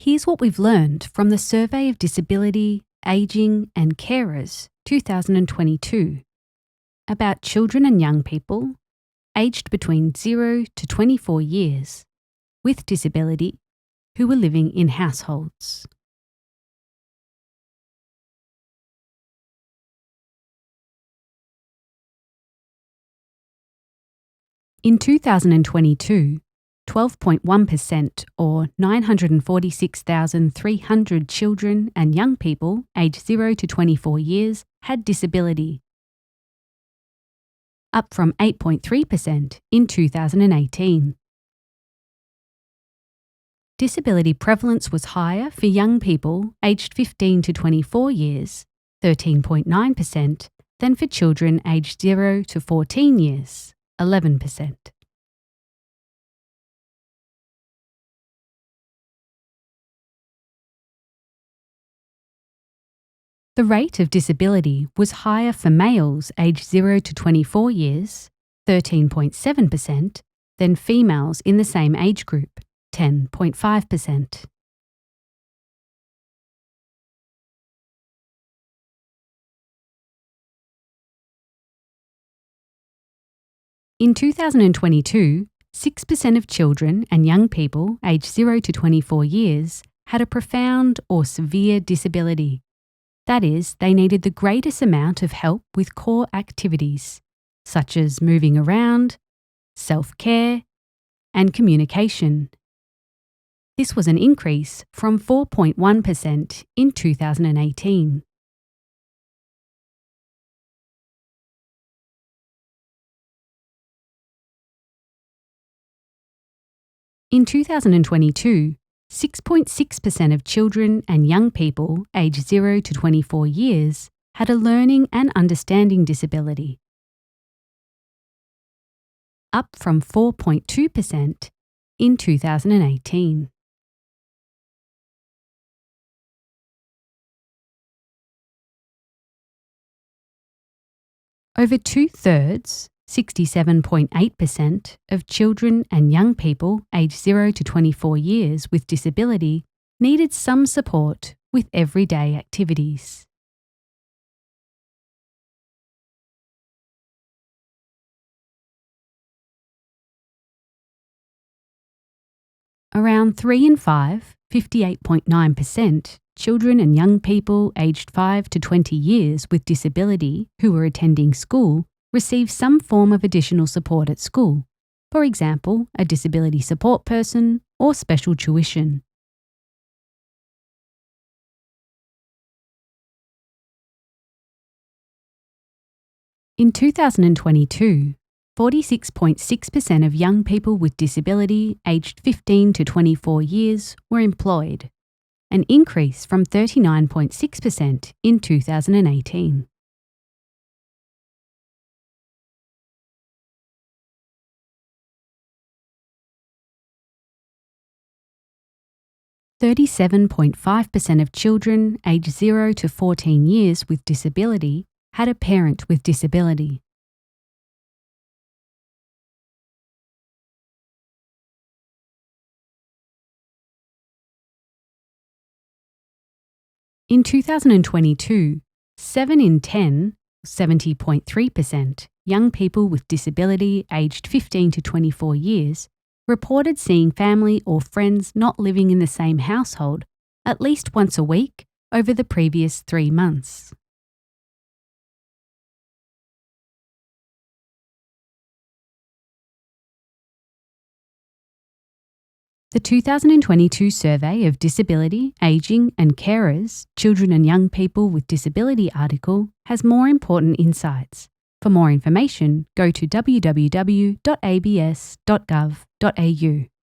Here's what we've learned from the Survey of Disability, Ageing and Carers 2022 about children and young people aged between 0 to 24 years with disability who were living in households. In 2022, 12.1% or 946,300 children and young people aged 0 to 24 years had disability, up from 8.3% in 2018. Disability prevalence was higher for young people aged 15 to 24 years, 13.9%, than for children aged 0 to 14 years, 11%. The rate of disability was higher for males aged 0 to 24 years, 13.7%, than females in the same age group, 10.5%. In 2022, 6% of children and young people aged 0 to 24 years had a profound or severe disability. That is, they needed the greatest amount of help with core activities, such as moving around, self-care, and communication. This was an increase from 4.1% in 2018. In 2022, 6.6% of children and young people aged 0 to 24 years had a learning and understanding disability, up from 4.2% in 2018. Over two-thirds, 67.8% of children and young people aged 0 to 24 years with disability needed some support with everyday activities. Around 3 in 5, 58.9%, children and young people aged 5 to 20 years with disability who were attending school receive some form of additional support at school, for example, a disability support person or special tuition. In 2022, 46.6% of young people with disability aged 15 to 24 years were employed, an increase from 39.6% in 2018. (37.5% of children aged 0 to 14 years with disability had a parent with disability. In 2022, 7 in 10, 70.3%, young people with disability aged 15 to 24 years reported seeing family or friends not living in the same household at least once a week over the previous 3 months. The 2022 Survey of Disability, Ageing and Carers, Children and Young People with Disability article has more important insights. For more information, go to www.abs.gov.au.